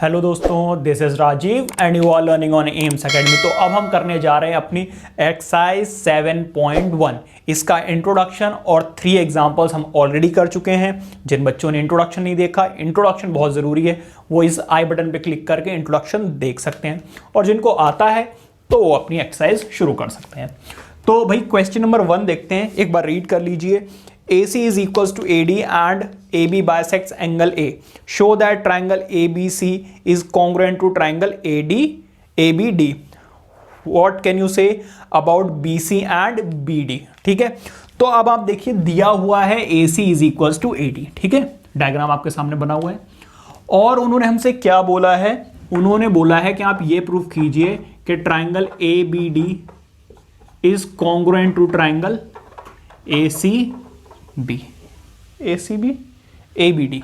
Hello दोस्तों, this is Rajiv and you are learning on Aims Academy. तो अब हम करने जा रहे हैं अपनी एक्सरसाइज 7.1। इसका इंट्रोडक्शन और 3 एग्जांपल्स हम ऑलरेडी कर चुके हैं। जिन बच्चों ने इंट्रोडक्शन नहीं देखा, इंट्रोडक्शन बहुत ज़रूरी है, वो इस आई बटन पे क्लिक करके इंट्रोडक्शन देख सकते हैं, और जिनको आता है तो वो अपनी एक्सरसाइज शुरू कर सकते हैं। तो भाई क्वेश्चन नंबर 1 देखते हैं, एक बार रीड कर लीजिए। AC is equals to AD and AB bisects angle A. Show that triangle ABC is congruent to triangle ABD. What can you say about BC and BD? ठीक है, तो अब आप देखिए दिया हुआ है AC is equals to AD, ठीक है, डायग्राम आपके सामने बना हुआ है, और उन्होंने हमसे क्या बोला है, उन्होंने बोला है कि आप ये प्रूफ कीजिए कि triangle ABD is congruent to triangle ACB ABD।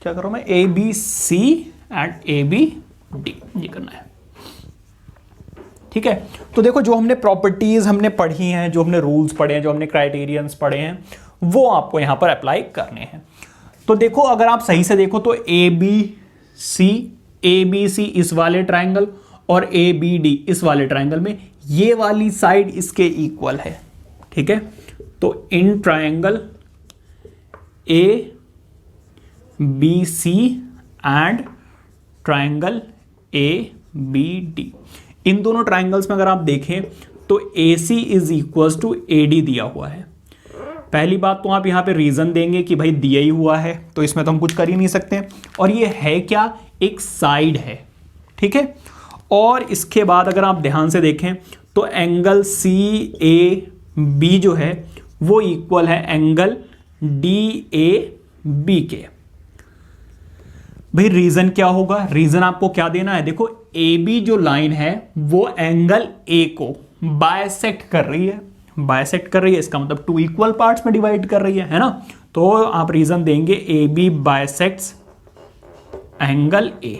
क्या करूं मैं, ABC एंड ABD, ये करना है, ठीक है। तो देखो, जो हमने प्रॉपर्टीज हमने पढ़ी हैं, जो हमने रूल्स पढ़े हैं, जो हमने क्राइटेरियंस पढ़े हैं, वो आपको यहां पर अप्लाई करने हैं। तो देखो, अगर आप सही से देखो तो ABC इस वाले ट्राइंगल और ABD इस वाले ट्राइंगल में ये वाली साइड इसके इक्वल है, ठीक है। तो in triangle ABC and triangle ABD, इन दोनों ट्राइंगल्स में अगर आप देखें तो AC is equals to AD दिया हुआ है। पहली बात तो आप यहां पे रीजन देंगे कि भाई दिया ही हुआ है, तो इसमें तो हम कुछ कर ही नहीं सकते, और ये है क्या, एक साइड है, ठीक है। और इसके बाद अगर आप ध्यान से देखें तो एंगल CAB जो है वो इक्वल है एंगल DAB के। भाई रीजन क्या होगा, रीजन आपको क्या देना है, देखो AB जो लाइन है वो एंगल A को बायसेक्ट कर रही है, इसका मतलब 2 इक्वल पार्ट्स में डिवाइड कर रही है ना। तो आप रीजन देंगे AB बायसेक्ट्स एंगल A,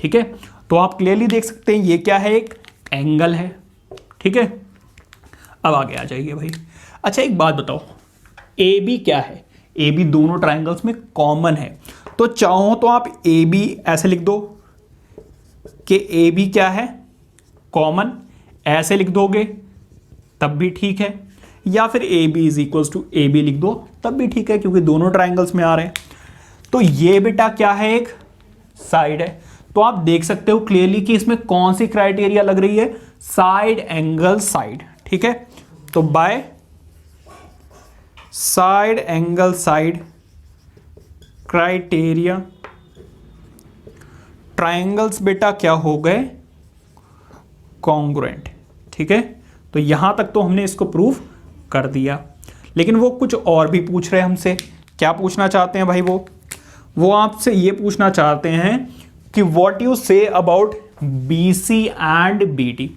ठीक है। तो आप क्लियरली देख सकते हैं ये क्या है, एक एंगल है, ठीक है। अब आगे आ जाइए भाई। अच्छा, एक बात बताओ, AB क्या है, AB दोनों ट्राइंगल्स में कॉमन है, तो चाहो तो आप AB ऐसे लिख दो कि AB क्या है, कॉमन, ऐसे लिख दोगे तब भी ठीक है, या फिर AB is equals to AB लिख दो तब भी ठीक है, क्योंकि दोनों ट्राइंगल्स में आ रहे हैं। तो ये बेटा क्या है, एक साइड है। तो आप देख सकते हो क्लियरली कि इसमें कौन सी क्राइटेरिया लग रही है, साइड एंगल साइड, ठीक है। तो by side angle side criteria triangles बेटा क्या हो गए, कॉन्ग्रुएंट, ठीक है। तो यहां तक तो हमने इसको प्रूव कर दिया, लेकिन वो कुछ और भी पूछ रहे हैं हमसे। क्या पूछना चाहते हैं भाई, वो आपसे ये पूछना चाहते हैं कि what you say about BC and BD।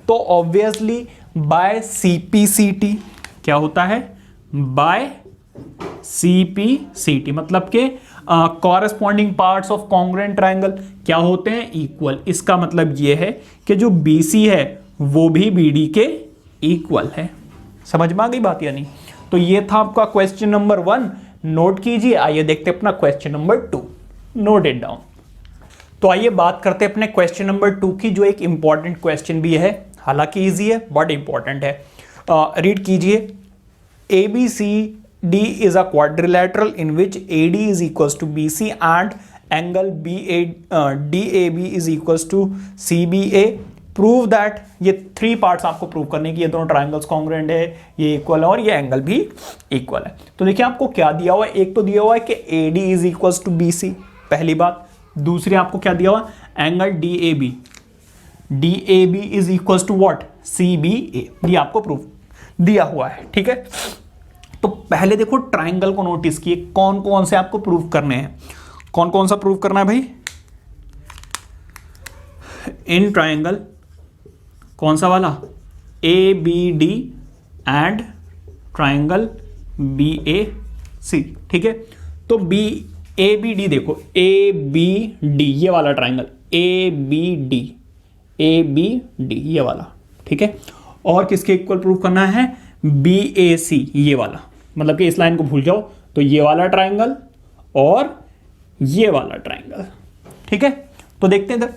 तो ऑब्वियसली बाय CPCT क्या होता है, बाय CPCT मतलब के corresponding parts of congruent triangle क्या होते हैं, इक्वल। इसका मतलब ये है कि जो BC है वो भी BD के इक्वल है। समझ में आ गई बात या नहीं? तो ये था आपका क्वेश्चन नंबर 1, नोट कीजिए। आइए देखते हैं अपना question number 2, note it down. तो आइए बात करते हैं अपने क्वेश्चन नंबर 2 की, जो एक इंपॉर्टेंट क्वेश्चन भी है, हालांकि इजी है बट इंपॉर्टेंट है। रीड कीजिए। ABCD is a quadrilateral in which AD is equals to BC and angle DAB is equals to CBA. Prove that, ये 3 पार्ट्स आपको प्रूव करने की, ये दोनों ट्राइंगल्स कॉन्ग्रुएंट है, ये इक्वल है और ये एंगल भी इक्वल है। तो देखिए आपको क्या दिया हुआ है, एक तो दिया हुआ है कि AD is equals to BC, पहली बात। दूसरी आपको क्या दिया हुआ, angle DAB is equals to what, CBA, ये आपको प्रूफ दिया हुआ है, ठीक है। तो पहले देखो ट्राइंगल को नोटिस किए, कौन कौन से आपको प्रूव करने हैं, कौन कौन सा प्रूव करना है भाई, इन ट्राइंगल कौन सा वाला, ABD एंड ट्राइंगल BAC, ठीक है। तो ABD देखो, ABD ये वाला ट्राइंगल, ABD ये वाला, ठीक है। और किसके इक्वल प्रूव करना है, BAC ये वाला, मतलब कि इस लाइन को भूल जाओ, तो ये वाला ट्राइंगल और ये वाला ट्राइंगल, ठीक है, तो देखते हैं इधर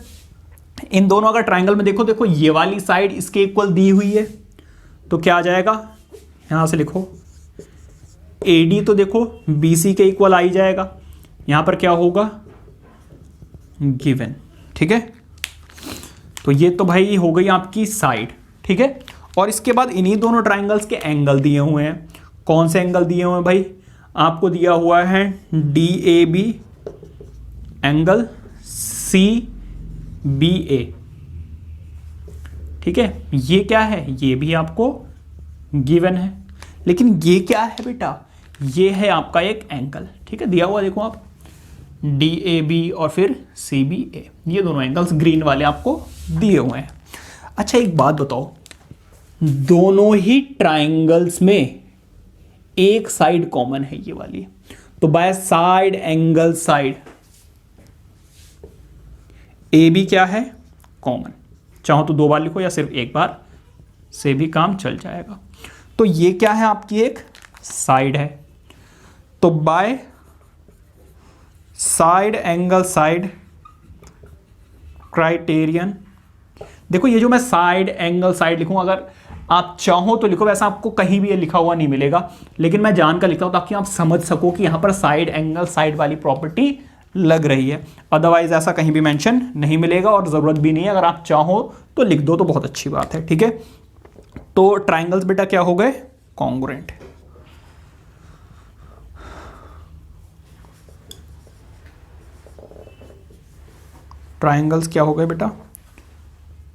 इन दोनों अगर ट्राइंगल में देखो, देखो ये वाली साइड इसके इक्वल दी हुई है, तो क्या आ जाएगा, यहां से लिखो AD तो देखो BC के इक्वल आ ही जाएगा, यहां पर क्या होगा गिवन। ठीक है, तो ये तो भाई हो गई आपकी साइड। ठीक है, और इसके बाद इन्हीं दोनों ट्राइंगल्स के एंगल दिए हुए हैं। कौन से एंगल दिए हुए हैं भाई, आपको दिया हुआ है DAB एंगल CBA। ठीक है, ये क्या है, ये भी आपको गिवन है, लेकिन ये क्या है बेटा, ये है आपका एक एंगल। ठीक है, दिया हुआ देखो आप DAB और फिर CBA, ये दोनों एंगल्स ग्रीन वाले आपको दिए हुए हैं। अच्छा एक बात बताओ, दोनों ही ट्राइंगल्स में एक साइड कॉमन है ये वाली, तो by side angle side AB क्या है कॉमन, चाहो तो 2 बार लिखो या सिर्फ एक बार से भी काम चल जाएगा। तो ये क्या है आपकी एक साइड है, तो by side angle side criterion, देखो ये जो मैं साइड एंगल साइड लिखूं, अगर आप चाहो तो लिखो, वैसा आपको कहीं भी ये लिखा हुआ नहीं मिलेगा, लेकिन मैं जानकर लिखता हूं ताकि आप समझ सको कि यहां पर साइड एंगल साइड वाली प्रॉपर्टी लग रही है। अदरवाइज ऐसा कहीं भी मेंशन नहीं मिलेगा और जरूरत भी नहीं है, अगर आप चाहो तो लिख दो तो बहुत अच्छी बात है। ठीक है, तो ट्राइंगल्स बेटा क्या हो गए कॉन्ग्रुएंट। ट्राइंगल्स क्या हो गए बेटा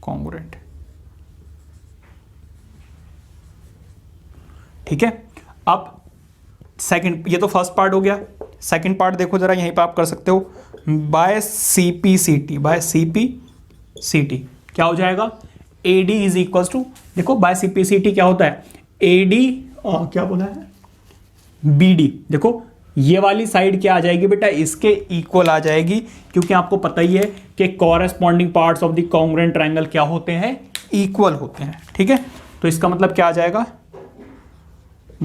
कॉन्ग्रुएंट। ठीक है, अब सेकंड, ये तो फर्स्ट पार्ट हो गया। सेकंड पार्ट देखो जरा, यहीं पे आप कर सकते हो बाय CPCT, बाय CPCT क्या हो जाएगा, AD इज इक्वल टू, देखो बाय CPCT क्या होता है, AD क्या बोला है BD, देखो ये वाली साइड क्या आ जाएगी बेटा, इसके इक्वल आ जाएगी, क्योंकि आपको पता ही है कि corresponding parts of the congruent triangle क्या होते हैं, इक्वल होते हैं। ठीक है, तो इसका मतलब क्या आ जाएगा,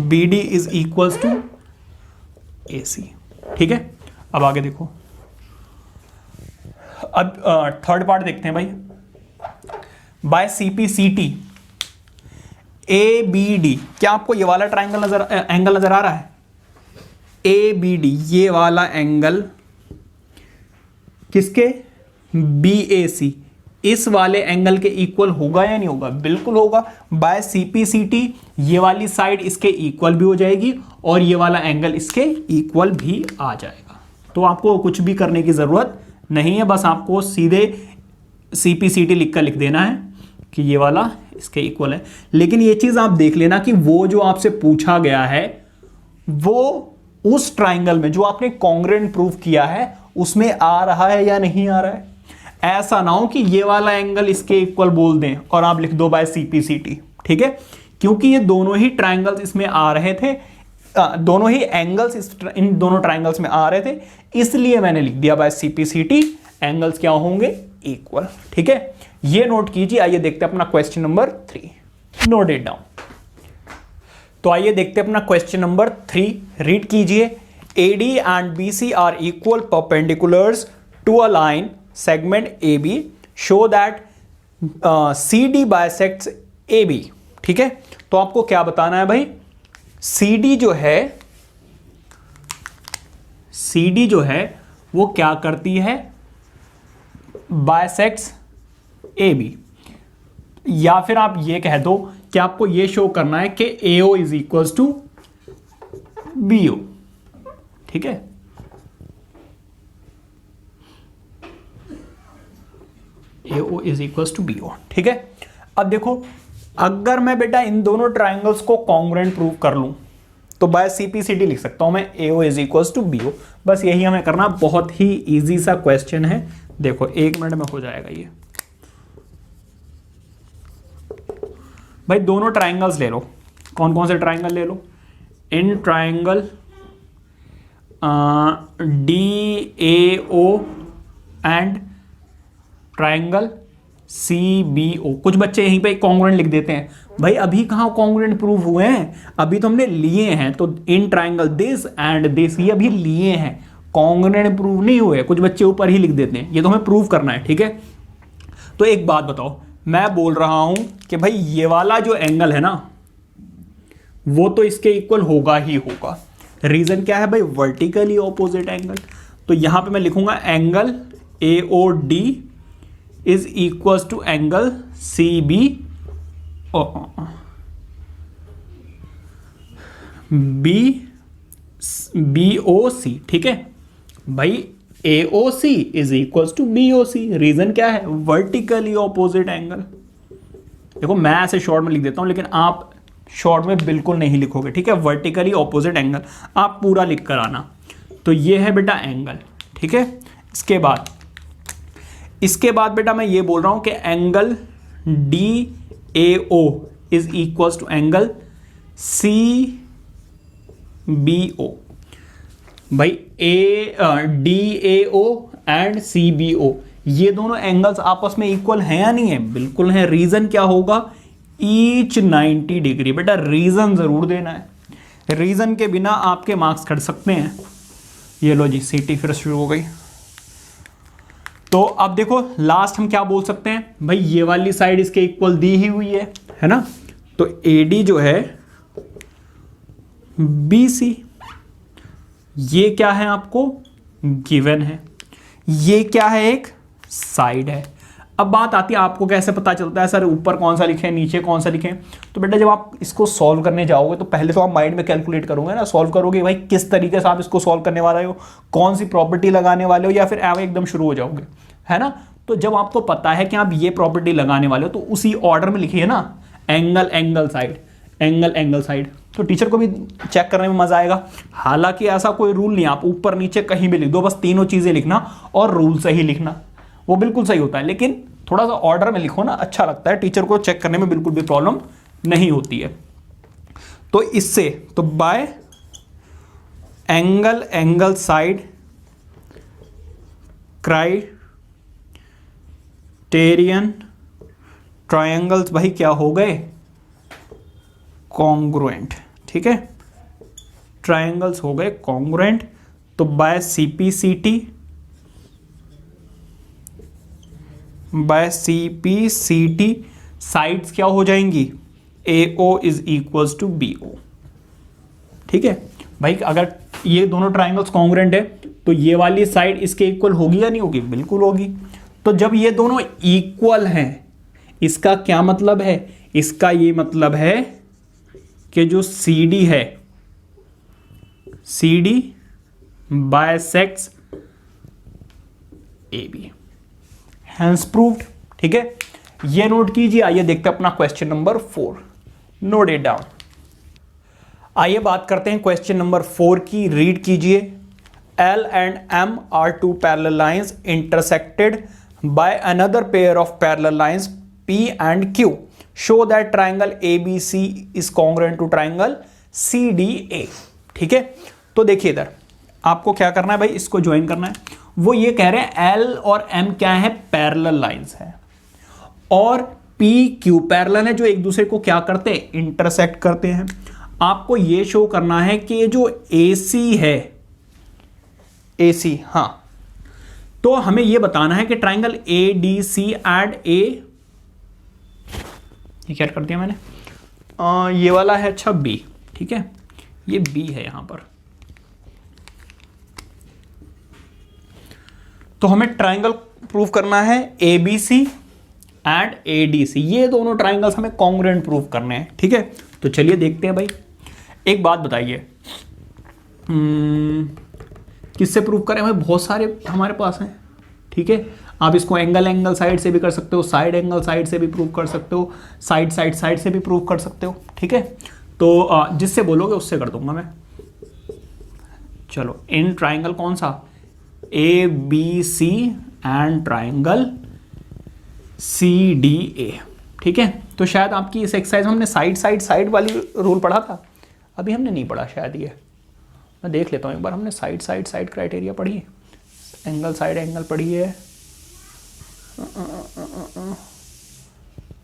BD is equals to AC। ठीक है, अब आगे देखो, अब थर्ड पार्ट देखते हैं भाई, बाय CPCT ABD, क्या आपको ये वाला ट्राइंगल एंगल नजर आ रहा है, ABD ये वाला एंगल किसके, BAC, इस वाले एंगल के इक्वल होगा या नहीं होगा, बिल्कुल होगा। बाय CPCT ये वाली साइड इसके इक्वल भी हो जाएगी और ये वाला एंगल इसके इक्वल भी आ जाएगा। तो आपको कुछ भी करने की जरूरत नहीं है, बस आपको सीधे CPCT लिख देना है कि ये वाला इसके इक्वल है। लेकिन ये चीज आप देख लेना कि वो जो आपसे पूछा गया है वो उस ट्राइंगल में जो आपने कॉन्ग्रुएंट प्रूव किया है उसमें आ रहा है या नहीं आ रहा है। ऐसा ना हो कि ये वाला एंगल इसके इक्वल बोल दें और आप लिख दो बाय CPCT। ठीक है, क्योंकि ये दोनों ही ट्राइंगल्स इसमें आ रहे थे, दोनों ही एंगल्स इन दोनों ट्राइंगल्स में आ रहे थे, इसलिए मैंने लिख दिया बाय CPCT एंगल्स क्या होंगे इक्वल। ठीक है, ये नोट कीजिए। आइए देखते हैं अपना question number 3, note it down. तो आइए देखते हैं अपना क्वेश्चन नंबर 3, रीड कीजिए। AD and BC are equal perpendiculars to a line segment AB, show that CD bisects AB। ठीक है, तो आपको क्या बताना है भाई, CD जो है वो क्या करती है, bisects AB, या फिर आप ये कह दो कि आपको ये शो करना है कि AO is equals to BO। ठीक है, AO is equals to BO। ठीक है, अब देखो अगर मैं बेटा इन दोनों ट्राइंगल्स को कॉन्ग्रुएंट प्रूव कर लूं तो बाय CPCT लिख सकता हूं मैं AO is equals to BO। बस यही हमें करना, बहुत ही इजी सा क्वेश्चन है। देखो 1 मिनट में हो जाएगा ये। भाई दोनों ट्राइंगल्स ले लो, कौन कौन से ट्राइंगल ले लो, इन triangle DAO and triangle CBO। कुछ बच्चे यहीं पे कॉन्ग्रुएंट लिख देते हैं, भाई अभी कहाँ कॉन्ग्रुएंट प्रूव हुए हैं, अभी तो हमने लिए हैं। तो in triangle this and this, ये अभी लिए हैं, कॉन्ग्रुएंट प्रूव नहीं हुए, कुछ बच्चे ऊपर ही लिख देते हैं, ये तो हमें प्रूव करना है, ठीक है। तो एक बात बताओ, मैं बोल रहा हूं कि भाई ये वाला जो एंगल है ना वो तो इसके इक्वल होगा ही होगा। रीजन क्या है भाई, वर्टिकली ऑपोजिट एंगल। तो यहां पे मैं लिखूंगा angle AOD is equal to angle BOC, ठीक है भाई। AOC is equal to BOC, reason क्या है, वर्टिकली ऑपोजिट एंगल। देखो मैं ऐसे शॉर्ट में लिख देता हूं, लेकिन आप शॉर्ट में बिल्कुल नहीं लिखोगे, ठीक है। वर्टिकली ऑपोजिट एंगल आप पूरा लिख कर आना। तो ये है बेटा एंगल, ठीक है। इसके बाद बेटा मैं ये बोल रहा हूं कि angle DAO is equal to angle CBO। भाई DAO एंड CBO ये दोनों एंगल्स आपस में इक्वल हैं या नहीं है, बिल्कुल हैं। रीजन क्या होगा, ईच 90 डिग्री। बेटा रीजन जरूर देना है, रीजन के बिना आपके मार्क्स कट सकते हैं। ये लो जी, सीटी फिर शुरू हो गई। तो अब देखो लास्ट हम क्या बोल सकते हैं, भाई ये वाली साइड इसके इक्वल दी ही हुई है ना। तो AD जो है BC, ये क्या है आपको गिवन है, ये क्या है एक साइड है। अब बात आती है आपको कैसे पता चलता है सर ऊपर कौन सा लिखें नीचे कौन सा लिखें। तो बेटा जब आप इसको सॉल्व करने जाओगे तो पहले तो आप माइंड में कैलकुलेट करोगे ना, सॉल्व करोगे भाई किस तरीके से आप इसको सॉल्व करने वाले हो, कौन सी प्रॉपर्टी लगाने वाले हो, या फिर एकदम शुरू हो जाओगे, है ना। तो जब आपको पता है कि आप ये प्रॉपर्टी लगाने वाले हो तो उसी ऑर्डर में लिखिए ना, angle angle side, angle angle side. तो टीचर को भी चेक करने में मजा आएगा। हालांकि ऐसा कोई रूल नहीं, आप ऊपर नीचे कहीं भी लिख दो, बस तीनों चीजें लिखना और रूल से ही लिखना, वो बिल्कुल सही होता है। लेकिन थोड़ा सा ऑर्डर में लिखो ना, अच्छा लगता है, टीचर को चेक करने में बिल्कुल भी प्रॉब्लम नहीं होती है। तो इससे तो by angle angle side criterion triangles भाई क्या हो गए, कॉन्ग्रुएंट, ठीक है। ट्रायंगल्स हो गए कॉन्ग्रुएंट। तो बाय CPCT साइड्स क्या हो जाएंगी, AO is equal to BO, ठीक है भाई। अगर ये दोनों ट्रायंगल्स कॉन्ग्रुएंट है तो ये वाली साइड इसके इक्वल होगी या नहीं होगी, बिल्कुल होगी। तो जब ये दोनों इक्वल हैं, इसका क्या मतलब है, इसका ये मतलब है कि जो CD है, CD बायसेक्ट्स AB, हैंस प्रूव्ड, ठीक है। ये नोट कीजिए। आइए देखते हैं अपना question number 4, note it down. आइए बात करते हैं क्वेश्चन नंबर 4 की, रीड कीजिए। L and M are two parallel lines intersected by another pair of parallel lines P and Q. Show that triangle ABC is congruent to triangle CDA, ठीक है। तो देखिए इधर आपको क्या करना है भाई, इसको ज्वाइन करना है। वो ये कह रहे हैं L और M क्या है, पैरेलल लाइंस है, और P Q पैरेलल है, जो एक दूसरे को क्या करते हैं, इंटरसेक्ट करते हैं। आपको ये शो करना है कि ये जो AC है, AC, हाँ, तो हमें ये बताना है कि ट्राइंगल ADC एंड A, ये क्या कर दिया मैंने, ये वाला है अच्छा B, ठीक है, ये B है यहां पर। तो हमें ट्राइंगल प्रूव करना है ABC एंड ADC, ये दोनों ट्राइंगल्स हमें कॉन्ग्रुएंट प्रूव करने हैं, ठीक है। तो चलिए देखते हैं भाई। एक बात बताइए, किससे प्रूव करें भाई, बहुत सारे हमारे पास हैं, ठीक है। आप इसको एंगल एंगल साइड से भी कर सकते हो, साइड एंगल साइड से भी प्रूव कर सकते हो, साइड साइड साइड से भी प्रूव कर सकते हो, ठीक है। तो जिससे बोलोगे उससे कर दूंगा मैं। चलो, इन ट्राइंगल कौन सा, ABC एंड ट्राइंगल CDA, ठीक है। तो शायद आपकी इस एक्सरसाइज में हमने साइड साइड साइड वाली रूल पढ़ा था, अभी हमने नहीं पढ़ा शायद, ये मैं देख लेता हूँ एक बार। हमने साइड साइड साइड क्राइटेरिया पढ़ी है, एंगल साइड एंगल पढ़ी है,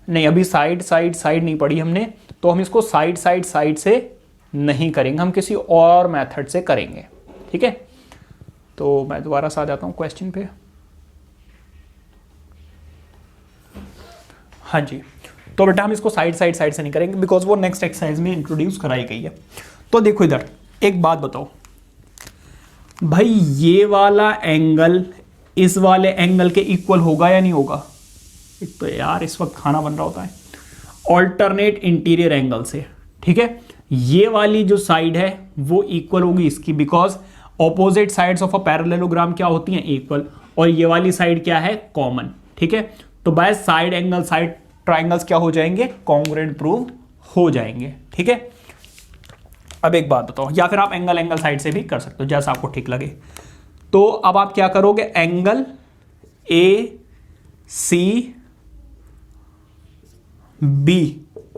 नहीं अभी साइड साइड साइड नहीं पढ़ी हमने। तो हम इसको साइड साइड साइड से नहीं करेंगे, हम किसी और मेथड से करेंगे, ठीक है। तो मैं दोबारा से आ जाता हूँ क्वेश्चन पे। हाँ जी, तो बेटा हम इसको साइड से नहीं करेंगे बिकॉज वो नेक्स्ट एक्सरसाइज में इंट्रोड्यूस कराई गई है। तो देखो इधर एक बात बताओ भाई, ये वाला एंगल इस वाले एंगल के इक्वल होगा या नहीं होगा? एक तो यार इस वक्त खाना बन रहा होता है ऑल्टरनेट इंटीरियर एंगल से, ठीक है। ये वाली जो साइड है वो इक्वल होगी इसकी, because opposite sides of a parallelogram क्या होती हैं? इक्वल। और ये वाली साइड क्या है? कॉमन, ठीक है। तो by side angle side triangles क्या हो जाएंगे? कॉन्ग्रुएंट प्रूव हो जाएंगे, ठीक है। अब एक बात बताओ, या फिर आप एंगल साइड से भी कर सकते हो जैसा आपको ठीक लगे। तो अब आप क्या करोगे? Angle A C B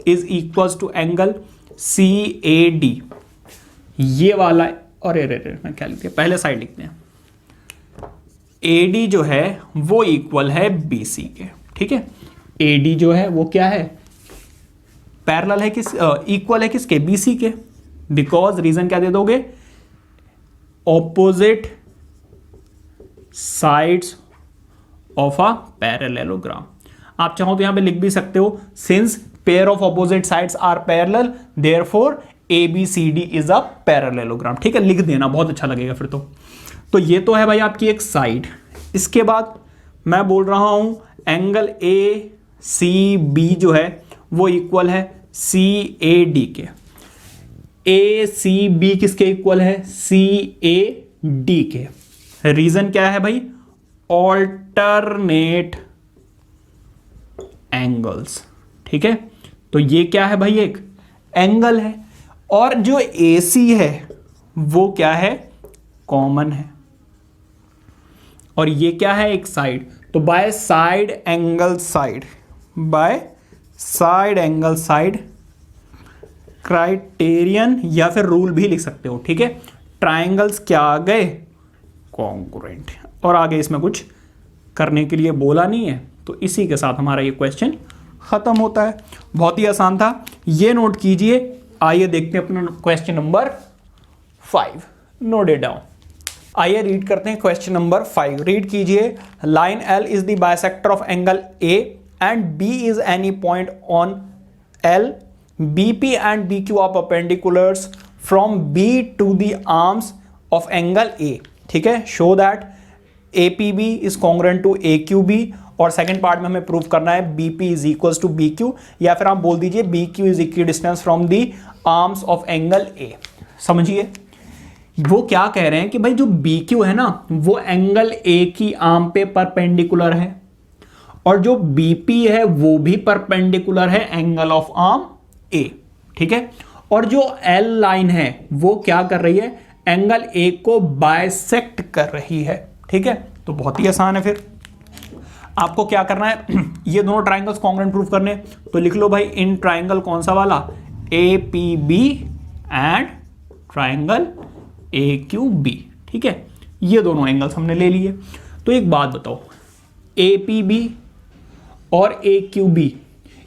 is equal to angle C A D, ये वाला, और मैं क्या लिखते हैं, पहले साइड लिखते हैं। ए डी जो है वो इक्वल है बी सी के, ठीक है। ए डी जो है वो क्या है? पैरेलल है किस, इक्वल है किसके? बी सी के। बिकॉज रीजन क्या दे दोगे? Opposite sides of a parallelogram. आप चाहो तो यहां पे लिख भी सकते हो, since pair of opposite sides are parallel therefore A B C D is a parallelogram, ठीक है। लिख देना, बहुत अच्छा लगेगा फिर तो ये तो है भाई आपकी एक साइड। इसके बाद मैं बोल रहा हूं एंगल ए सी बी जो है वो इक्वल है सी ए डी के। ए सी बी किसके इक्वल है? सी ए डी के। रीजन क्या है भाई? ऑल्टरनेट एंगल्स, ठीक है। तो ये क्या है भाई? एक एंगल है, और जो ए सी है वो क्या है? कॉमन है, और ये क्या है? एक साइड। तो by side angle side, by side angle side criterion या फिर रूल भी लिख सकते हो, ठीक है। ट्राइंगल्स क्या आ गए? कॉन्ग्रुएंट। और आगे इसमें कुछ करने के लिए बोला नहीं है, तो इसी के साथ हमारा ये क्वेश्चन खत्म होता है। बहुत ही आसान था, ये नोट कीजिए। आइए देखते हैं अपना question number 5, note it down. आइए रीड करते हैं क्वेश्चन नंबर 5। रीड कीजिए, line L is the bisector of angle A and B is any point on L, BP and BQ are perpendiculars from B to the arms of angle A, ठीक है। Show that APB is congruent to AQB, और second part में हमें prove करना है BP is equals to BQ, या फिर आप बोल दीजिए BQ is equidistant from the arms of angle A। समझिए वो क्या कह रहे हैं कि भाई जो BQ है ना वो एंगल A की आर्म पे परपेंडिकुलर है, और जो BP है वो भी परपेंडिकुलर है एंगल ऑफ आर्म ए, ठीक है। और जो एल लाइन है वो क्या कर रही है? एंगल ए को बाइसेक्ट कर रही है, ठीक है। तो बहुत ही आसान है, फिर आपको क्या करना है? ये दोनों ट्राइंगल्स कॉन्ग्रुएंट प्रूफ करने, तो लिख लो भाई इन ट्राइंगल कौन सा वाला? A P B and triangle A Q B, ठीक है। ये दोनों एंगल्स हमने ले लिए। तो एक बात बताओ, ए पी बी और ए क्यू बी,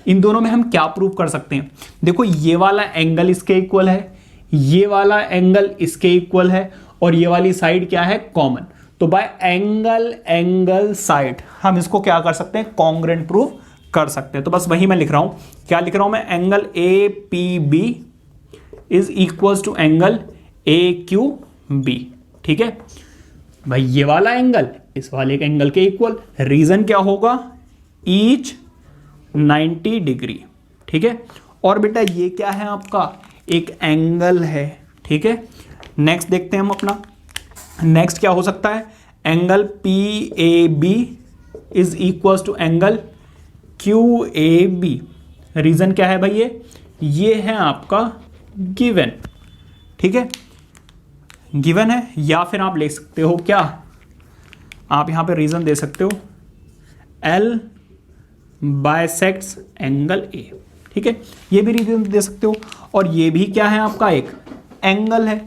इन दोनों में हम क्या प्रूव कर सकते हैं? देखो ये वाला एंगल इसके इक्वल है, ये वाला एंगल इसके इक्वल है, और ये वाली साइड क्या है? कॉमन। तो बाय एंगल साइड हम इसको क्या कर सकते हैं? कॉन्ग्रुएंट प्रूव कर सकते हैं। तो बस वही मैं लिख रहा हूं, क्या लिख रहा हूं मैं? Angle A P B is equal to angle A Q B, ठीक है भाई। ये वाला एंगल इस वाले एंगल के इक्वल। रीजन क्या होगा? ईच 90 डिग्री, ठीक है। और बेटा ये क्या है आपका? एक एंगल है, ठीक है। नेक्स्ट देखते हैं हम अपना, नेक्स्ट क्या हो सकता है? Angle P A B is equal to angle Q A B. Reason क्या है भाई? ये है आपका गिवन, ठीक है, गिवन है। या फिर आप ले सकते हो क्या, आप यहां पे रीजन दे सकते हो एल बाइसेक्ट्स एंगल ए, ठीक है। ये भी रीजन दे सकते हो। और ये भी क्या है आपका? एक एंगल है।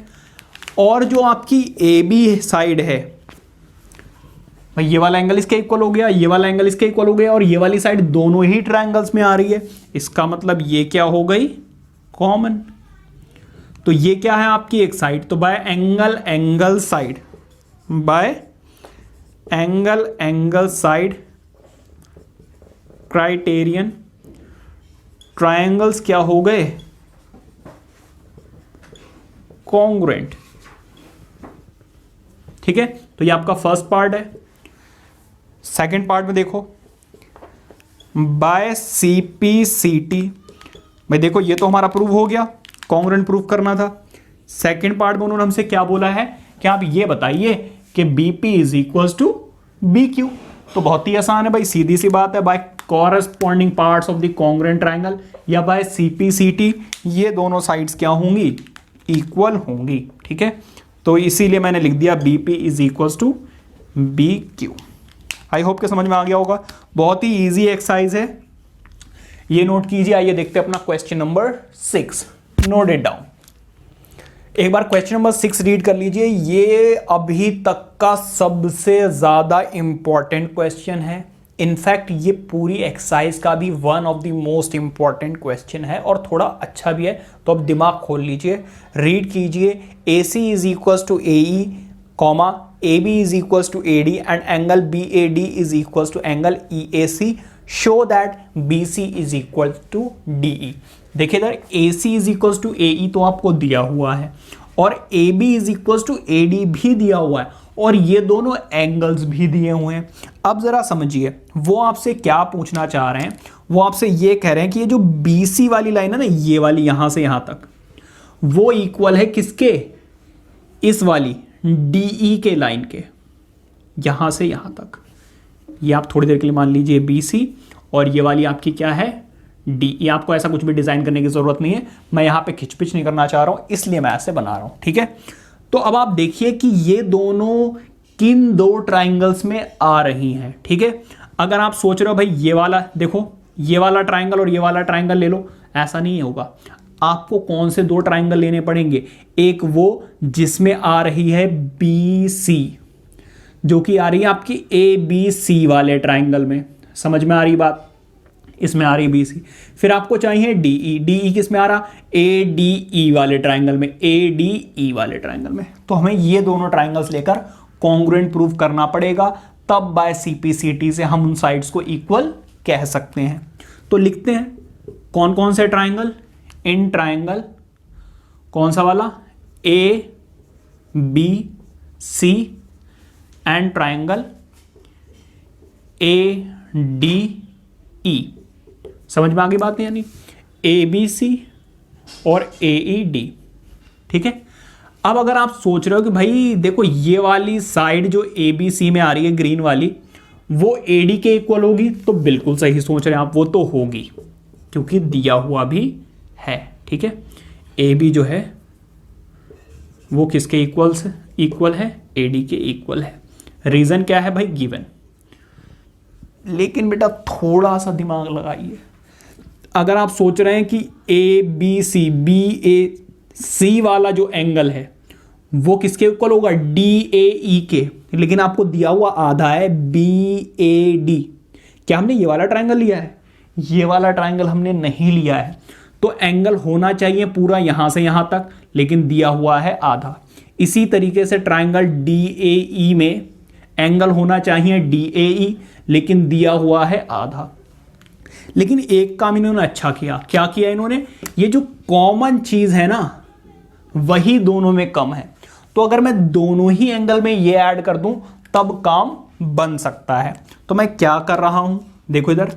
और जो आपकी ए बी साइड है भाई, ये वाला एंगल इसके इक्वल हो गया, ये वाला एंगल इसके इक्वल हो गया, और ये वाली साइड दोनों ही ट्रायंगल्स में आ रही है। इसका मतलब ये क्या हो गई? कॉमन। तो ये क्या है आपकी? एक साइड। तो by angle side by angle side criterion triangles क्या हो गए, कॉन्ग्रुएंट। ठीक है, तो ये आपका फर्स्ट पार्ट है। सेकंड पार्ट में देखो, बाय CP/CT। भाई देखो ये तो हमारा प्रूव हो गया, कॉन्ग्रुएंट प्रूव करना था। सेकंड पार्ट में उन्होंने हमसे क्या बोला है कि आप ये बताइए कि BP is equal to BQ। तो बहुत ही आसान है भाई, सीधी सी बात है, by corresponding parts of the congruent triangle या बाय CP/CT ये दोनों साइड्स क्या होंगी, इक्वल होंगी। ठीक है, तो इसीलिए मैंने लिख दिया BP is equal to BQ। I hope के समझ में आ गया होगा, बहुत ही इजी एक्सरसाइज है, ये नोट कीजिए। आइए देखते हैं अपना question number 6, note it down. एक बार क्वेश्चन नंबर 6 रीड कर लीजिए, ये अभी तक का सबसे ज्यादा इंपॉर्टेंट क्वेश्चन है। इनफैक्ट ये पूरी एक्सरसाइज का भी one of the most important question है और थोड़ा अच्छा भी है, तो अब दिमाग खोल लीजिए, रीड कीजिए। AC is equal to AE, comma AB is equal to AD and angle BAD is equal to angle EAC, show that BC is equal to DE। देखिए इधर AC is equal to AE तो आपको दिया हुआ है और AB is equal to AD भी दिया हुआ है और ये दोनों एंगल्स भी दिए हुए हैं। अब जरा समझिए वो आपसे क्या पूछना चाह रहे हैं, वो आपसे ये कह रहे हैं कि ये जो BC वाली लाइन है ना, ये वाली यहां से यहां तक, वो इक्वल है किसके, इस वाली DE के लाइन के, यहां से यहां तक। ये आप थोड़ी देर के लिए मान लीजिए BC और ये वाली आपकी क्या है, DE। आपको ऐसा कुछ भी डिजाइन करने की जरूरत नहीं है, मैं यहां पे खिचपिच नहीं करना चाह रहा हूं, इसलिए मैं ऐसे बना रहा हूं। ठीक है, तो अब आप देखिए कि ये दोनों किन दो ट्राइंगल्स में आ रही हैं। ठीक है, अगर आप सोच रहे हो भाई ये वाला देखो, ये वाला ट्राइंगल और ये वाला ट्राइंगल ले लो, ऐसा नहीं होगा। आपको कौन से दो ट्राइंगल लेने पड़ेंगे, एक वो जिसमें आ रही है BC, जो कि आ रही है आपकी ABC वाले ट्राइंगल में, समझ में आ रही बात, इसमें आ रही BC। फिर आपको चाहिए DE किस में आ रहा, ADE वाले ट्राइंगल में, ADE वाले ट्राइंगल में। तो हमें ये दोनों ट्राइंगल्स लेकर कॉन्ग्रुएंट प्रूव करना पड़ेगा, तब बाय CP/CT से हम उन साइड्स को इक्वल कह सकते हैं। तो लिखते हैं कौन कौन से ट्राइंगल, इन ट्राइंगल कौन सा वाला, ABC एंड ट्राइंगल ADE। समझ में आ गई बात नहीं, यानी ABC और AED। ठीक है, अब अगर आप सोच रहे हो कि भाई देखो ये वाली साइड जो ABC में आ रही है ग्रीन वाली, वो AD के इक्वल होगी, तो बिल्कुल सही सोच रहे हैं आप, वो तो होगी क्योंकि दिया हुआ भी है। ठीक है, AB जो है वो किसके इक्वल है, AD के इक्वल है। रीजन क्या है भाई, गिवन। लेकिन बेटा थोड़ा सा दिमाग लगाइए, अगर आप सोच रहे हैं कि BAC वाला जो एंगल है वो किसके इक्वल होगा, DAE के, लेकिन आपको दिया हुआ आधा है BAD। क्या हमने ये वाला ट्राइंगल लिया है, ये वाला ट्राइंगल हमने नहीं लिया है, तो एंगल होना चाहिए पूरा यहां से यहां तक, लेकिन दिया हुआ है आधा। इसी तरीके से ट्राइंगल DAE में एंगल होना चाहिए DAE, लेकिन दिया हुआ है आधा। लेकिन एक काम इन्होंने अच्छा किया, क्या किया इन्होंने, ये जो कॉमन चीज है ना वही दोनों में कम है, तो अगर मैं दोनों ही एंगल में ये ऐड कर दूं तब काम बन सकता है। तो मैं क्या कर रहा हूं, देखो इधर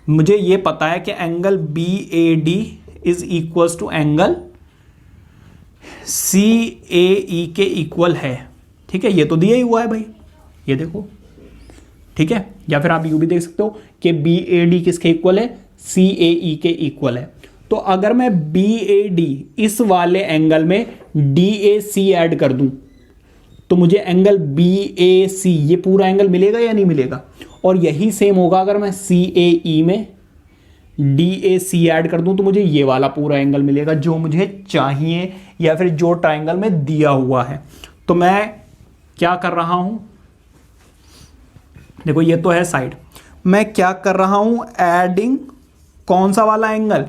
मुझे ये पता है कि angle BAD is equal to angle CAE के इक्वल है। ठीक है, ये तो दिया ही हुआ है भाई, ये देखो। ठीक है, या फिर आप यूं भी देख सकते हो कि BAD किसके इक्वल है, CAE के इक्वल है। तो अगर मैं BAD इस वाले एंगल में DAC ऐड कर दूं तो मुझे एंगल BAC ये पूरा एंगल मिलेगा या नहीं मिलेगा, और यही सेम होगा अगर मैं CAE में DAC ऐड कर दूं तो मुझे ये वाला पूरा एंगल मिलेगा जो मुझे चाहिए या फिर जो ट्राइंगल में दिया हुआ है। तो मैं क्या कर रहा हूं, देखो ये तो है साइड, मैं क्या कर रहा हूं, एडिंग कौन सा वाला angle,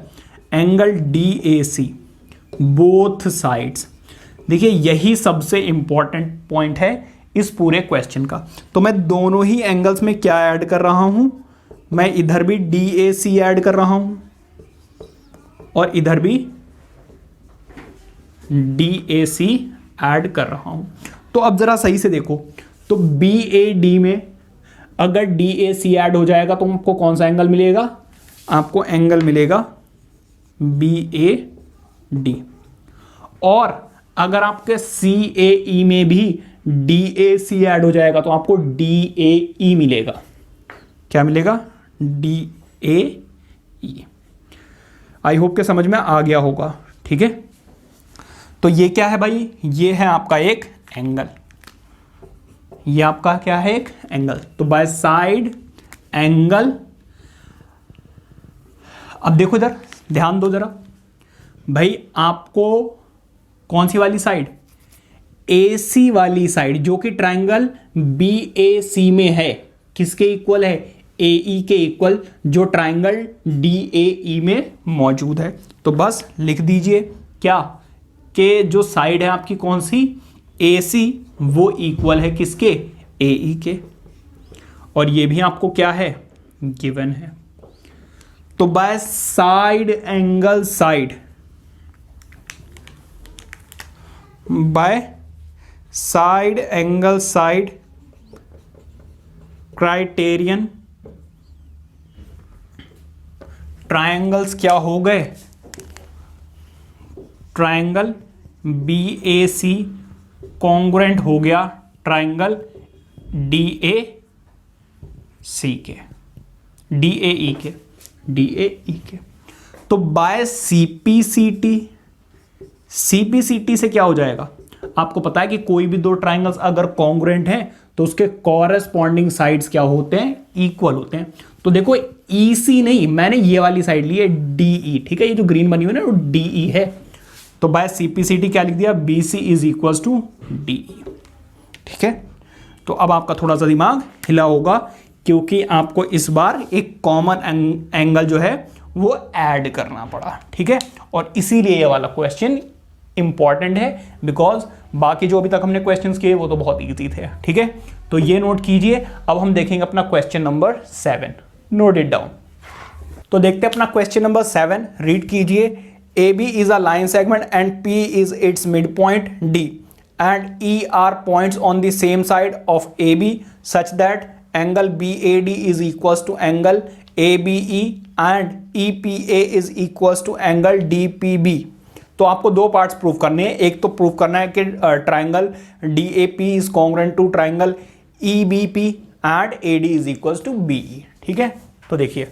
angle DAC both sides. देखिए यही सबसे इंपॉर्टेंट पॉइंट है इस पूरे क्वेश्चन का। तो मैं दोनों ही एंगल्स में क्या ऐड कर रहा हूं, मैं इधर भी DAC ऐड कर रहा हूं और इधर भी DAC ऐड कर रहा हूं। तो अब जरा सही से देखो, तो BAD में अगर DAC ऐड हो जाएगा तो आपको कौन सा एंगल मिलेगा, आपको एंगल मिलेगा BAD। और अगर आपके CAE में भी DAC ऐड हो जाएगा तो आपको DAE मिलेगा। क्या मिलेगा, DAE। आई होप के समझ में आ गया होगा, ठीक है। तो ये क्या है भाई, ये है आपका एक एंगल, ये आपका क्या है, एक एंगल। तो बाय साइड एंगल, अब देखो इधर ध्यान दो जरा भाई, आपको कौन सी वाली साइड, AC वाली साइड, जो कि ट्रायंगल BAC में है, किसके इक्वल है, AE के इक्वल, जो ट्रायंगल DAE में मौजूद है। तो बस लिख दीजिए क्या, कि जो साइड है आपकी कौन सी, AC, वो इक्वल है किसके, AE के। और ये भी आपको क्या है, गिवन है। तो by side angle side, by side angle side criterion, triangles क्या हो गए, ट्रायंगल BAC कॉन्ग्रुएंट हो गया ट्रायंगल DAC के, DAE के, DAE के। तो बाय CPCT से क्या हो जाएगा, आपको पता है कि कोई भी दो ट्रायंगल्स अगर कॉन्ग्रुएंट हैं तो उसके कॉरेस्पॉन्डिंग साइड्स क्या होते हैं, इक्वल होते हैं। तो देखो EC नहीं, मैंने ये वाली साइड ली है DE, ठीक है, ये जो ग्रीन बनी हुई है ना वो DE है। तो बाय CPCT क्या लिख दिया, BC is equal to DE, ठीक है। तो अब आपका थोड़ा सा दिमाग हिला होगा, क्योंकि आपको इस बार एक कॉमन एंगल जो है वो ऐड करना पड़ा, ठीक है। और इसीलिए ये वाला क्वेश्चन इंपॉर्टेंट है, बिकॉज बाकी जो अभी तक हमने क्वेश्चंस किए वो तो बहुत इजी थे, ठीक है। तो ये नोट कीजिए। अब हम देखेंगे अपना question number 7, note it down. तो देखते हैं अपना क्वेश्चन नंबर 7, रीड कीजिए। AB is a line segment and P is its midpoint D and E are points on the same side of AB such that angle BAD is equals to angle ABE and EPA is equals to angle DPB। तो आपको दो parts prove करने हैं। एक तो prove करना है कि triangle DAP is congruent to triangle EBP and AD is equals to BE, ठीक है। तो देखिए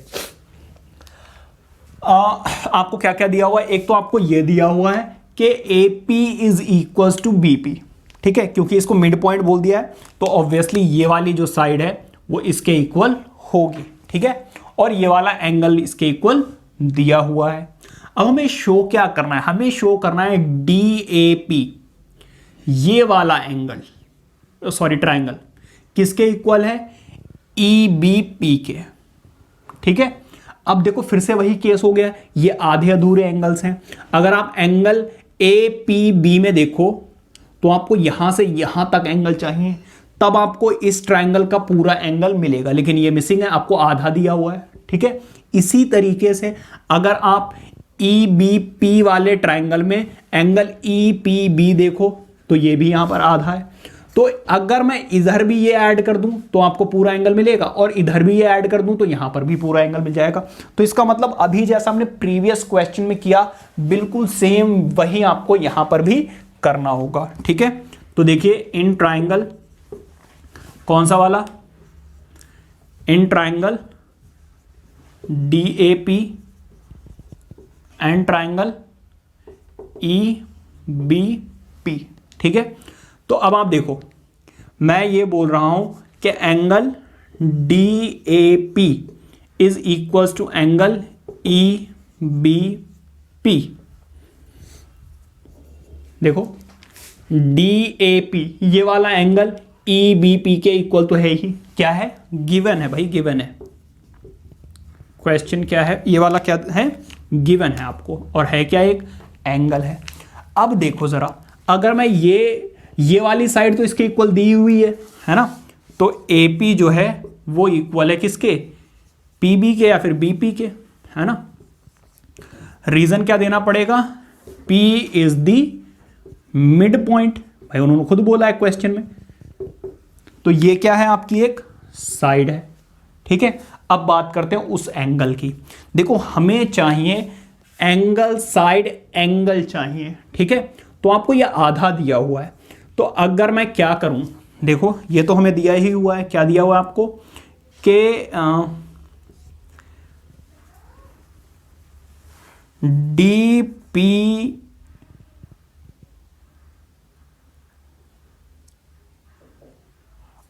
आपको क्या क्या दिया हुआ है, एक तो आपको ये दिया हुआ है कि AP is equals to BP, ठीक है, क्योंकि इसको मिड पॉइंट बोल दिया है तो ऑब्वियसली ये वाली जो साइड है वो इसके इक्वल होगी, ठीक है। और ये वाला एंगल इसके इक्वल दिया हुआ है। अब हमें शो क्या करना है, हमें शो करना है DAP, ये वाला एंगल, सॉरी ट्राइंगल किसके इक्वल है, EBP के, ठीक है। अब देखो फिर से वही केस हो गया, ये आधे अधूरे एंगल्स हैं। अगर आप एंगल APB में देखो तो आपको यहां से यहां तक एंगल चाहिए, तब आपको इस ट्राइंगल का पूरा एंगल मिलेगा, लेकिन ये मिसिंग है, आपको आधा दिया हुआ है, ठीक है। इसी तरीके से अगर आप EBP वाले ट्राइंगल में एंगल EPB देखो तो ये भी यहां पर आधा है। तो अगर मैं इधर भी ये ऐड कर दूं तो आपको पूरा एंगल मिलेगा, और इधर भी ये ऐड कर दूं तो यहां पर भी पूरा एंगल मिल जाएगा। तो इसका मतलब अभी जैसा हमने प्रीवियस क्वेश्चन में किया बिल्कुल सेम वही आपको यहां पर भी करना होगा, ठीक है। तो देखिए इन ट्राइंगल, कौन सा वाला, in triangle DAP and triangle EBP, ठीक है। तो अब आप देखो मैं ये बोल रहा हूं कि angle DAP is equals to angle EBP। देखो DAP ये वाला एंगल EBP के इक्वल तो है ही, क्या है, गिवन है भाई, गिवन है। क्वेश्चन क्या है, ये वाला क्या है, गिवन है आपको, और है क्या, एक एंगल है। अब देखो जरा, अगर मैं ये ये वाली साइड तो इसके इक्वल दी हुई है ना। तो AP जो है वो इक्वल है किसके, PB के या फिर BP के, है ना। रीजन क्या देना पड़ेगा, P is the mid point, भाई उन्होंने खुद बोला है क्वेश्चन में। तो ये क्या है, आपकी एक साइड है, ठीक है। अब बात करते हैं उस एंगल की। देखो हमें चाहिए एंगल, साइड एंगल चाहिए, ठीक है। तो आपको ये आधा दिया हुआ है, तो अगर मैं क्या करूं, देखो ये तो हमें दिया ही हुआ है, क्या दिया हुआ है आपको कि DP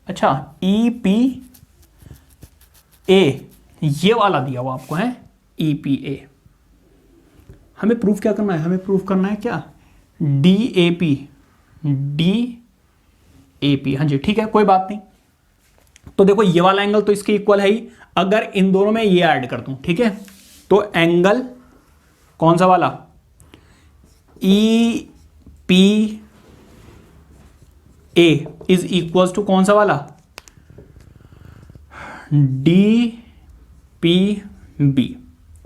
अच्छा EPA ये वाला दिया हुआ आपको है, EPA। हमें प्रूफ क्या करना है, हमें प्रूफ करना है क्या, DAP, हाँ जी ठीक है, कोई बात नहीं। तो देखो ये वाला एंगल तो इसके इक्वल है ही, अगर इन दोनों में ये ऐड कर दूं, ठीक है, तो एंगल कौन सा वाला, EPA इज इक्वल टू कौन सा वाला, DPB।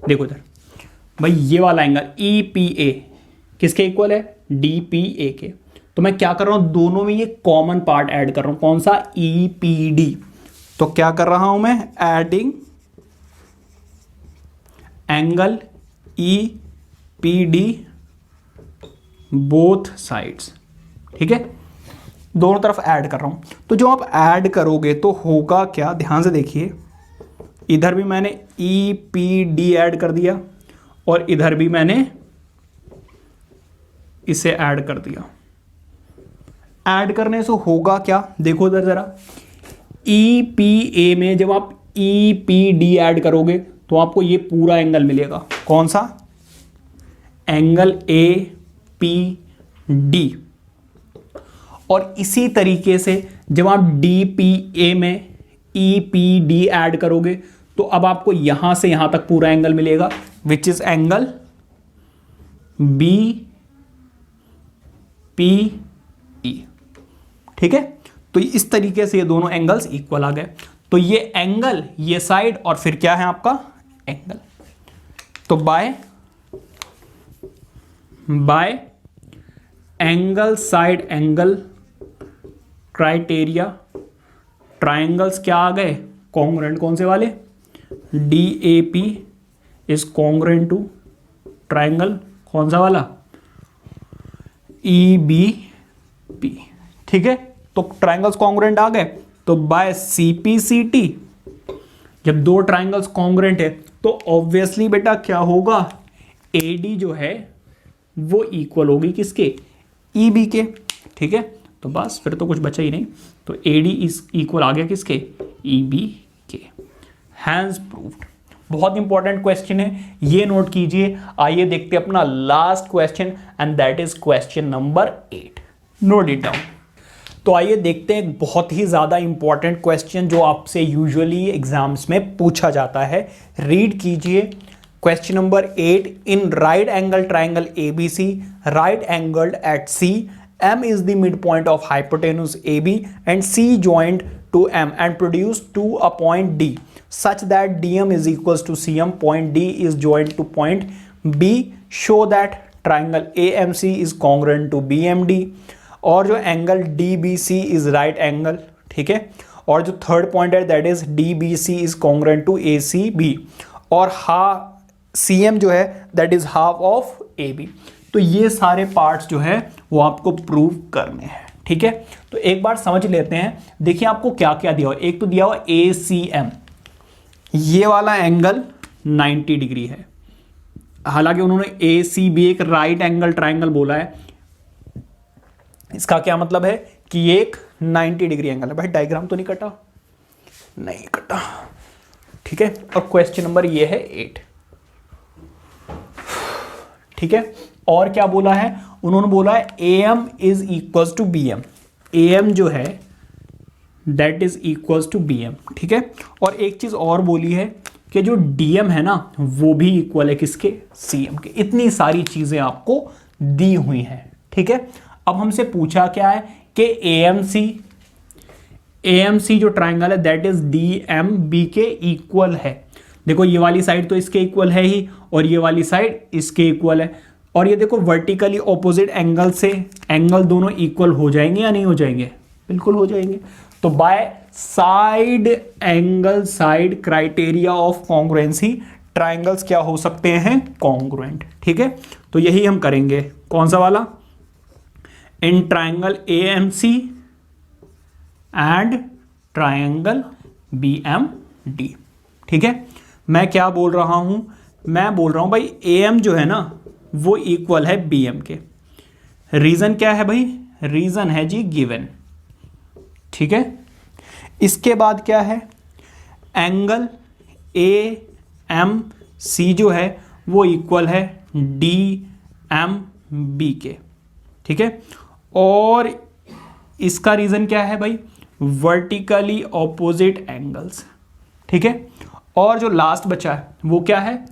देखो इधर भाई ये वाला एंगल EPA किसके इक्वल है, DPA के। तो मैं क्या कर रहा हूं, दोनों में ये कॉमन पार्ट ऐड कर रहा हूं, कौन सा, EPD। तो क्या कर रहा हूं मैं, adding angle EPD both sides, ठीक है, दोनों तरफ ऐड कर रहा हूं। तो जो आप ऐड करोगे तो होगा क्या, ध्यान से देखिए, इधर भी मैंने EPD ऐड कर दिया और इधर भी मैंने इसे ऐड कर दिया। ऐड करने से होगा क्या, देखो इधर जरा, EPA में जब आप EPD ऐड करोगे तो आपको ये पूरा एंगल मिलेगा, कौन सा, एंगल APD। और इसी तरीके से जब आप DPA में EPD ऐड करोगे तो अब आपको यहां से यहां तक पूरा एंगल मिलेगा, विच इज एंगल BPE, ठीक है। तो इस तरीके से ये दोनों एंगल्स इक्वल आ गए। तो ये एंगल, ये साइड, और फिर क्या है आपका एंगल। तो by angle side angle criteria, triangles क्या आ गए, कॉन्ग्रुएंट, कौन से वाले, DAP is congruent to triangle कौन सा वाला, EBP, ठीक है। तो ट्राइंगल्स कॉन्ग्रुएंट आ गए। तो बाय CPCT, जब दो ट्राइंगल्स कॉन्ग्रुएंट है तो ऑब्वियसली बेटा क्या होगा, AD जो है वो इक्वल होगी किसके, EB के, ठीक है। तो बस फिर तो कुछ बचा ही नहीं, तो AD इज इक्वल आ गया किसके, EB के। Hence proved. बहुत इंपॉर्टेंट क्वेश्चन है, ये नोट कीजिए। आइए देखते हैं अपना last question, and that is question number 8। Note it down. तो आइए देखते हैं एक बहुत ही ज्यादा इंपॉर्टेंट क्वेश्चन जो आपसे यूजुअली एग्जाम्स में पूछा जाता है। रीड कीजिए question number 8। In right angle triangle ABC, right angled at C, M is the midpoint of hypotenuse AB and C joined to M and produce to a point D such that DM is equals to CM. Point D is joined to point B. Show that triangle AMC is congruent to BMD. और जो angle DBC is right angle, ठीक है। और जो third point है that is DBC is congruent to ACB. और CM जो है that is half of AB। तो ये सारे पार्ट्स जो है वो आपको प्रूव करने हैं, ठीक है। तो एक बार समझ लेते हैं। देखिए आपको क्या क्या दिया हुआ, एक तो दिया हुआ ACM, ये वाला एंगल 90 डिग्री है। हालांकि उन्होंने ACB एक राइट एंगल ट्राइंगल बोला है, इसका क्या मतलब है कि ये एक 90 डिग्री एंगल है। भाई डायग्राम तो नहीं कटा, नहीं कटा, ठीक है। और क्वेश्चन नंबर ये है 8, ठीक है। और क्या बोला है, उन्होंने बोला है AM is equals to BM, AM जो है that is equals to BM, ठीक है। और एक चीज और बोली है कि जो DM है ना वो भी इक्वल है किसके, CM के। इतनी सारी चीजें आपको दी हुई हैं, ठीक है। अब हमसे पूछा क्या है कि AMC जो ट्राइंगल है दैट इज DMB के इक्वल है। देखो ये वाली साइड तो इसके इक्वल है ही और ये वाली साइड इसके इक्वल है, और ये देखो वर्टिकली ऑपोजिट एंगल से एंगल दोनों इक्वल हो जाएंगे या नहीं हो जाएंगे? बिल्कुल हो जाएंगे। तो by side angle side criteria of congruency triangles क्या हो सकते हैं? कॉन्ग्रुएंट। ठीक है, तो यही हम करेंगे। कौन सा वाला? In triangle AMC and triangle BMD। ठीक है, मैं क्या बोल रहा हूं? मैं बोल रहा हूं भाई AM जो है ना वो इक्वल है BM के। रीजन क्या है भाई? रीजन है जी गिवन। ठीक है, इसके बाद क्या है? एंगल AMC जो है वो इक्वल है DMB के। ठीक है, और इसका रीजन क्या है भाई? Vertically opposite angles. ठीक है, और जो लास्ट बचा है वो क्या है?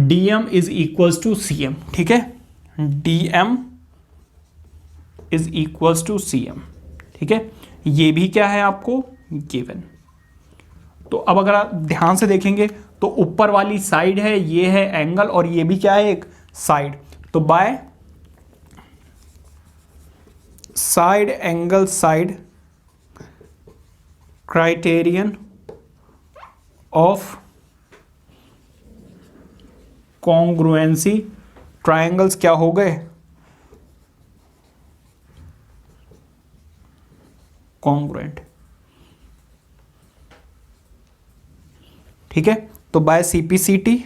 DM is equals to CM। ठीक है, DM is equals to CM। ठीक है, ये भी क्या है आपको? गिवन। तो अब अगर आप ध्यान से देखेंगे तो ऊपर वाली साइड है, ये है एंगल, और ये भी क्या है? एक साइड। तो by side angle side criterion of congruency triangles क्या हो गए? कॉन्ग्रुएंट। ठीक है, तो बाय CPCT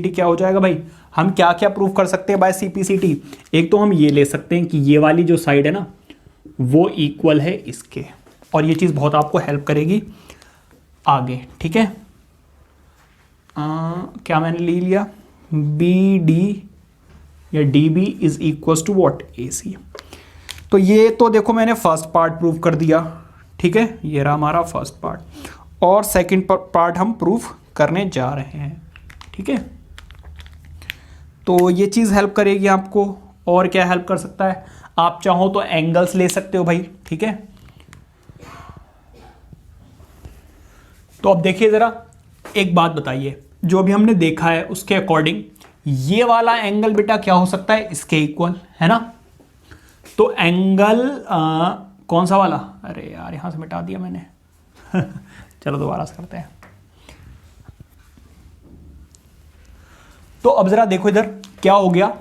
क्या हो जाएगा भाई? हम क्या क्या प्रूव कर सकते हैं बाय CPCT? एक तो हम ये ले सकते हैं कि ये वाली जो साइड है ना वो इक्वल है इसके, और ये चीज बहुत आपको हेल्प करेगी आगे। ठीक है, क्या मैंने ले लिया? BD या DB is equal to what? AC। तो ये तो देखो मैंने फर्स्ट पार्ट प्रूव कर दिया। ठीक है, ये रहा हमारा फर्स्ट पार्ट, और सेकंड पार्ट हम प्रूफ करने जा रहे हैं। ठीक है, तो ये चीज़ हेल्प करेगी आपको। और क्या हेल्प कर सकता है? आप चाहो तो एंगल्स ले सकते हो भाई। ठीक है, तो अब देखिए ज़रा एक बात बताइए, जो भी हमने देखा है उसके अकॉर्डिंग ये वाला एंगल बेटा क्या हो सकता है? इसके इक्वल है ना। तो एंगल कौन सा वाला? अरे यार यहां से मिटा दिया मैंने चलो दोबारा से करते हैं। तो अब जरा देखो इधर क्या हो गया?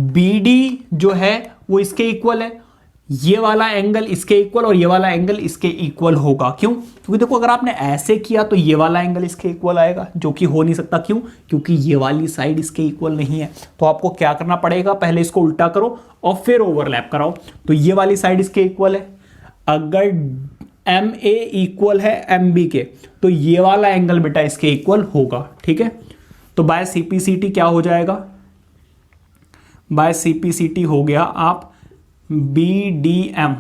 BD जो है वो इसके इक्वल है, ये वाला एंगल इसके इक्वल और ये वाला एंगल इसके इक्वल होगा। क्यों? क्योंकि देखो अगर आपने ऐसे किया तो ये वाला एंगल इसके इक्वल आएगा, जो कि हो नहीं सकता। क्यों? क्योंकि ये वाली साइड इसके इक्वल नहीं है। तो आपको क्या करना पड़ेगा? पहले इसको उल्टा करो और फिर ओवरलैप कराओ। तो ये वाली साइड इसके इक्वल है। अगर MA इक्वल है MB के तो ये वाला एंगल बेटा इसके इक्वल होगा। ठीक है, तो बाय CPCT क्या हो जाएगा? बाय CPCT हो गया आप BDM,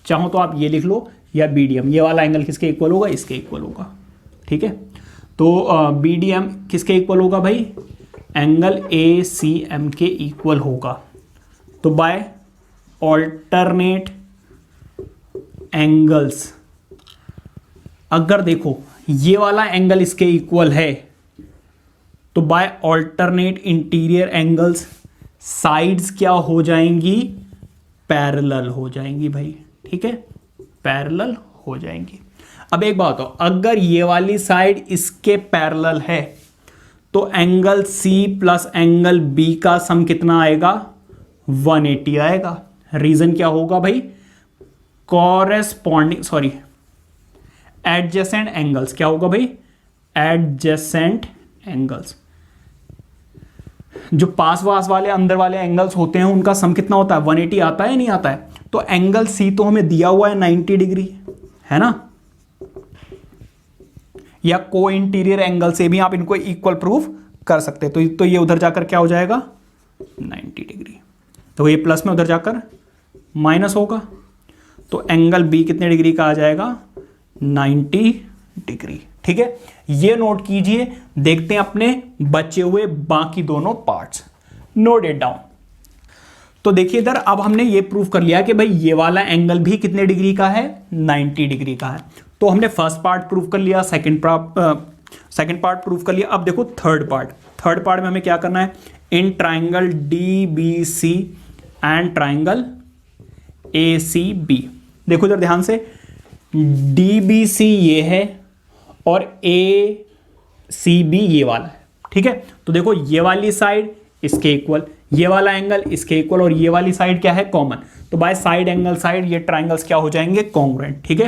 चाहो तो आप ये लिख लो, या BDM। ये वाला एंगल किसके इक्वल होगा? इसके इक्वल होगा। ठीक है, तो BDM किसके इक्वल होगा भाई? एंगल ACM के इक्वल होगा। तो बाय ऑल्टरनेट एंगल्स, अगर देखो ये वाला एंगल इसके इक्वल है तो by alternate interior angles sides क्या हो जाएंगी? पैरेलल हो जाएंगी भाई। ठीक है, पैरेलल हो जाएंगी। अब एक बात हो, अगर ये वाली साइड इसके पैरेलल है तो angle C plus angle B का सम कितना आएगा? 180 आएगा। रीजन क्या होगा भाई? एडजेसेंट एंगल्स क्या होगा भाई? एडजेसेंट एंगल्स, जो पास वास वाले अंदर वाले एंगल्स होते हैं उनका सम कितना होता है? 180 आता है नहीं आता है? तो एंगल C तो हमें दिया हुआ है 90 डिग्री, है ना। या को इंटीरियर एंगल से भी आप इनको इक्वल प्रूफ कर सकते हैं। तो ये उधर जाकर क्या हो जाएगा? 90 डिग्री। तो ये प्लस में उधर जाकर माइनस होगा, तो एंगल B कितने डिग्री का आ जाएगा? 90 डिग्री। ठीक है, ये नोट कीजिए। देखते हैं अपने बचे हुए बाकी दोनों पार्ट्स। Note it down. तो देखिए इधर अब हमने ये प्रूव कर लिया कि भाई ये वाला एंगल भी कितने डिग्री का है, 90 डिग्री का है। तो हमने फर्स्ट पार्ट प्रूव कर लिया, सेकंड पार्ट प्रूव कर लिया। अब देखो थर्ड पार्ट में हमें क्या करना है, in triangle DBC and triangle ACB। देखो इधर ध्यान से, DBC ये है और ACB ये वाला है, ठीक है। तो देखो ये वाली साइड इसके इक्वल, ये वाला एंगल इसके इक्वल, और ये वाली साइड क्या है, कॉमन। तो बाय साइड एंगल साइड ये ट्राइंगल्स क्या हो जाएंगे, कॉन्ग्रुएंट, ठीक है।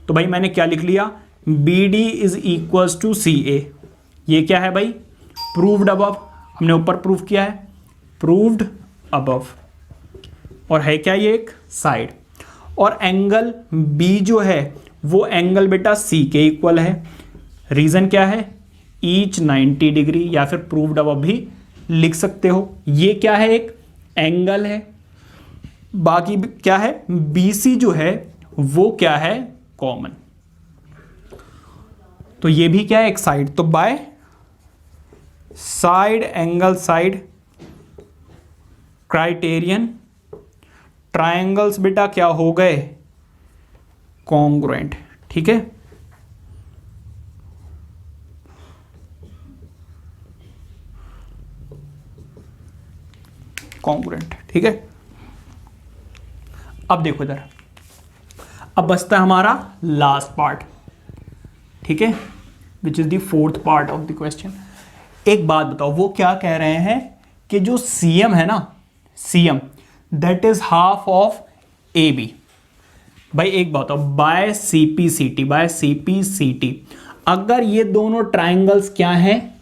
तो भाई मैंने क्या लिख लिया, BD is equals to CA। ये क्या है भाई, प्रूव्ड अबव, हमने ऊपर प्रूव किया है, प्रूव्ड अबव। और है क्या ये एक साइड, और एंगल B जो है वो एंगल बेटा C के इक्वल है। रीजन क्या है, ईच 90 डिग्री, या फिर प्रूव्ड अबव भी लिख सकते हो। ये क्या है, एक एंगल है, बाकी क्या है, BC जो है वो क्या है, कॉमन। तो ये भी क्या है, एक साइड। तो by side angle side criterion triangles बेटा क्या हो गए, कॉन्ग्रुएंट, ठीक है। कॉन्ग्रुएंट, ठीक है। अब देखो इधर, अब बचता है हमारा लास्ट पार्ट, ठीक है, which is the fourth part of the question. एक बात बताओ, वो क्या कह रहे हैं कि जो CM है ना, CM that is half of AB। भाई एक बात बताओ, बाय CPCT, अगर ये दोनों ट्राइंगल्स क्या हैं,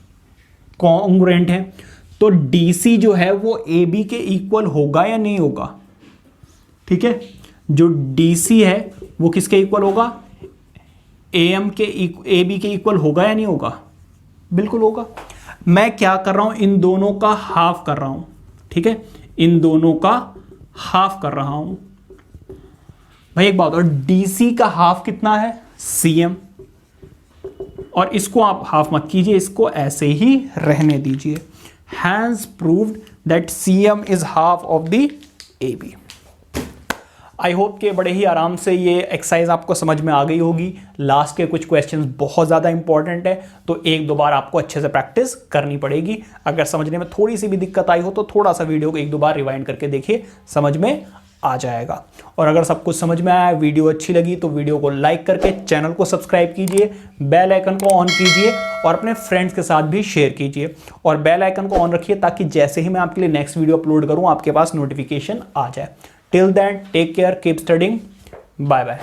कॉन्ग्रुएंट हैं, तो DC जो है वो AB के इक्वल होगा या नहीं होगा, ठीक है। जो DC है वो किसके इक्वल होगा, AB के इक्वल होगा या नहीं होगा, बिल्कुल होगा। मैं क्या कर रहा हूं, इन दोनों का हाफ कर रहा हूं, ठीक है, इन दोनों का हाफ कर रहा हूं। भाई एक बात, और DC का हाफ कितना है, CM, और इसको आप हाफ मत कीजिए, इसको ऐसे ही रहने दीजिए। Hence proved that CM is half of the AB। I hope कि बड़े ही आराम से ये एक्सरसाइज आपको समझ में आ गई होगी। लास्ट के कुछ क्वेश्चंस बहुत ज़्यादा इंपॉर्टेंट है, तो एक दो बार आपको अच्छे से प्रैक्टिस करनी पड़ेगी। अगर समझने में थोड़ी सी भी दिक्कत आई हो तो थोड़ा सा वीडियो को एक दो बार रिवाइंड करके देखिए, समझ में आ जाएगा। और अगर सब कुछ समझ में आया, वीडियो अच्छी लगी तो वीडियो को लाइक करके चैनल को सब्सक्राइब कीजिए, बेल आइकन को ऑन कीजिए और अपने फ्रेंड्स के साथ भी शेयर कीजिए, और बेल आइकन को ऑन रखिए ताकि जैसे ही मैं आपके लिए नेक्स्ट वीडियो अपलोड करूं आपके पास नोटिफिकेशन आ जाए। Till then take care, keep studying, bye bye.